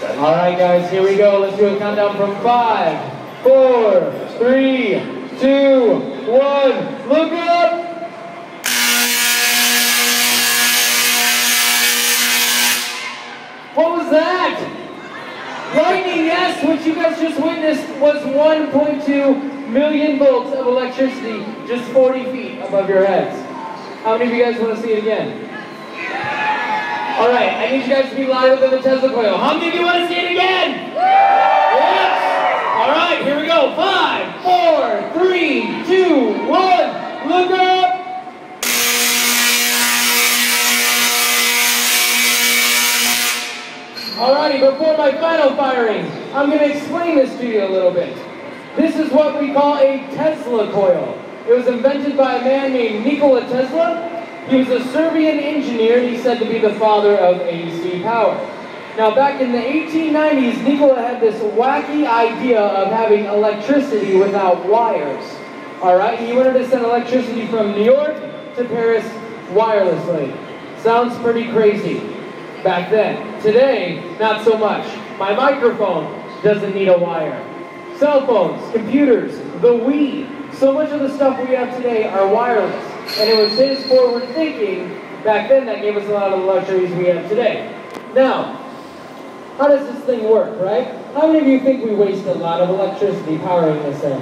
All right, guys, here we go. Let's do a countdown from 5, 4, 3, 2, 1. Look up! What was that? Lightning, yes, what you guys just witnessed was 1.2 million volts of electricity just 40 feet above your heads. How many of you guys want to see it again? All right, I need you guys to be louder than the Tesla coil. How many of you want to see it again? Yes! All right, here we go. 5, 4, 3, 2, 1. Look up! Alrighty, before my final firing, I'm going to explain this to you a little bit. This is what we call a Tesla coil. It was invented by a man named Nikola Tesla. He was a Serbian engineer, and he's said to be the father of AC power. Now, back in the 1890s, Nikola had this wacky idea of having electricity without wires. Alright, he wanted to send electricity from New York to Paris wirelessly. Sounds pretty crazy back then. Today, not so much. My microphone doesn't need a wire. Cell phones, computers, the Wii, so much of the stuff we have today are wireless. And it was his forward thinking back then that gave us a lot of the luxuries we have today. Now, how does this thing work, right? How many of you think we waste a lot of electricity powering this thing?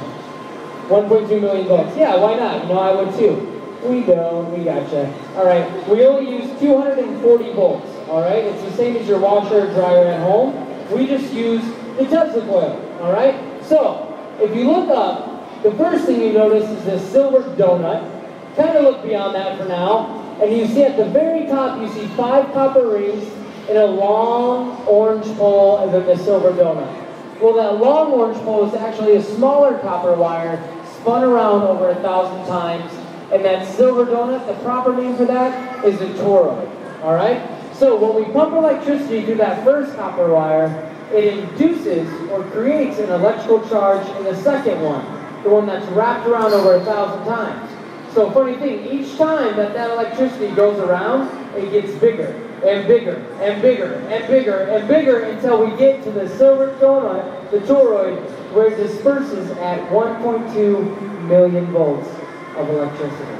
1.2 million volts. Yeah, why not? You know, I would too. We don't, we gotcha. All right, we only use 240 volts, all right? It's the same as your washer or dryer at home. We just use the Tesla coil, all right? So, if you look up, the first thing you notice is this silver donut. Kind of look beyond that for now, and you see at the very top, you see 5 copper rings and a long orange pole and then the silver donut. Well, that long orange pole is actually a smaller copper wire spun around over 1,000 times, and that silver donut, the proper name for that is a toroid, all right? So when we pump electricity through that first copper wire, it induces or creates an electrical charge in the second one, the one that's wrapped around over 1,000 times. So funny thing, each time that electricity goes around, it gets bigger and bigger and bigger and bigger and bigger until we get to the silver donut, the toroid, where it disperses at 1.2 million volts of electricity.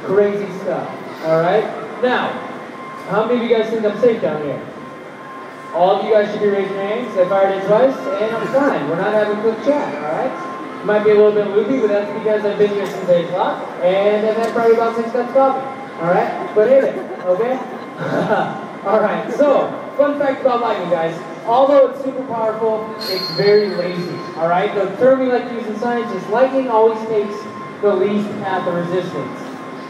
Crazy stuff, all right? Now, how many of you guys think I'm safe down here? All of you guys should be raising your hands. I fired it twice, and I'm fine. We're not having a quick chat, all right? Might be a little bit loopy, but that's because I've been here since 8 o'clock, and I've had probably about 6 cups of coffee. All right? But anyway, okay? All right, so, fun fact about lightning, guys. Although it's super powerful, it's very lazy. All right? The term we like to use in science is lightning always takes the least path of resistance.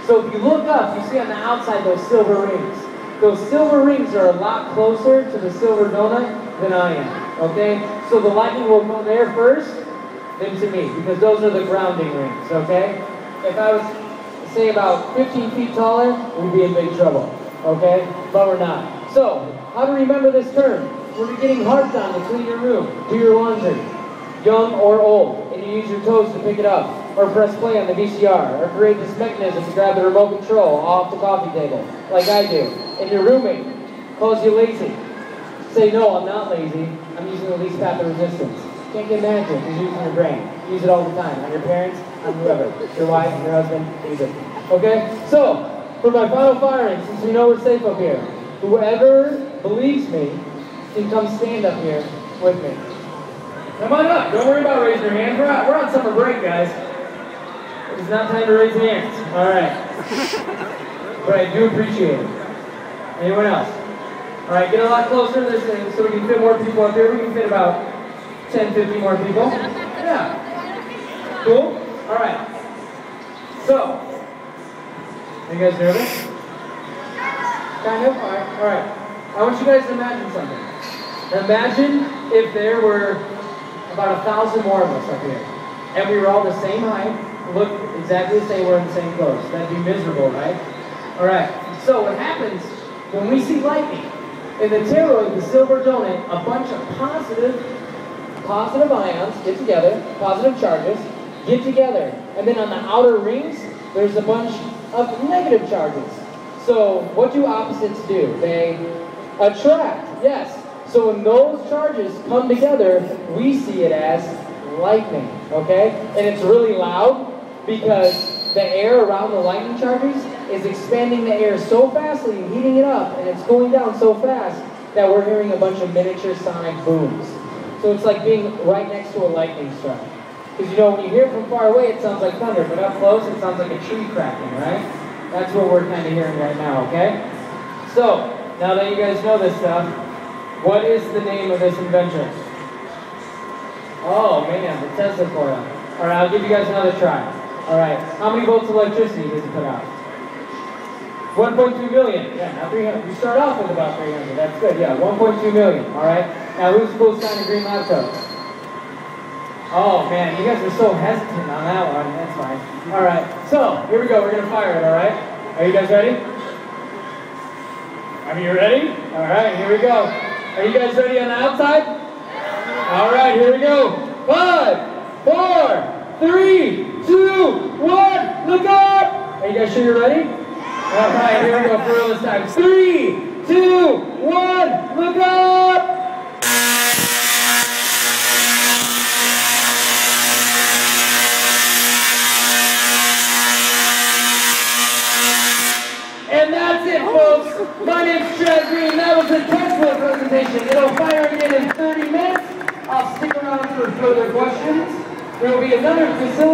So if you look up, you see on the outside those silver rings. Those silver rings are a lot closer to the silver donut than I am. Okay? So the lightning will go there first, then to me, because those are the grounding rings, okay? If I was, say, about 15 feet taller, we'd be in big trouble, okay? But we're not. So, how to remember this term? When you're getting hard on to clean your room, do your laundry, young or old, and you use your toes to pick it up, or press play on the VCR, or create this mechanism to grab the remote control off the coffee table, like I do, and your roommate calls you lazy. Say, no, I'm not lazy. I'm using the least path of resistance. Can't get mad at you, just using your brain. Use it all the time. On your parents, on whoever. Your wife, your husband, use it. Okay? So, for my final firing, since we know we're safe up here, whoever believes me can come stand up here with me. Come on up. Don't worry about raising your hand. We're on summer break, guys. It's not time to raise hands. All right. But I do appreciate it. Anyone else? All right, get a lot closer to this thing so we can fit more people up here. We can fit about 10, 50 more people. Yeah. Cool? All right. So, are you guys nervous? Kind of? All right. I want you guys to imagine something. Imagine if there were about 1,000 more of us up here, and we were all the same height, look exactly the same, we're in the same clothes. That'd be miserable, right? All right. So what happens when we see lightning? In the toroid, the silver donut, a bunch of positive ions get together, positive charges get together, and then on the outer rings, there's a bunch of negative charges. So what do opposites do? They attract. Yes. So when those charges come together, we see it as lightning, okay? And it's really loud because the air around the lightning charges is expanding the air so fastly and heating it up, and it's going down so fast that we're hearing a bunch of miniature sonic booms. So it's like being right next to a lightning strike. Because you know, when you hear it from far away, it sounds like thunder, but up close, it sounds like a tree cracking, right? That's what we're kind of hearing right now, okay? So, now that you guys know this stuff, what is the name of this invention? Oh man, the Tesla coil. All right, I'll give you guys another try. All right, how many volts of electricity does it put out? 1.2 million. Yeah, now 300. You start off with about 300. That's good. Yeah, 1.2 million. All right. Now who's supposed to sign a green lab coat? Oh man, you guys are so hesitant on that one. That's fine. All right. So here we go. We're gonna fire it. All right. Are you guys ready? Are you ready? All right. Here we go. Are you guys ready on the outside? All right. Here we go. 5, 4, 3, 2, 1. Look up. Are you guys sure you're ready? All right, here we go for real this time. 3, 2, 1, look up! And that's it, folks. My name's Chad Green. That was the Tesla presentation. It'll fire again in 30 minutes. I'll stick around for further questions. There will be another facility.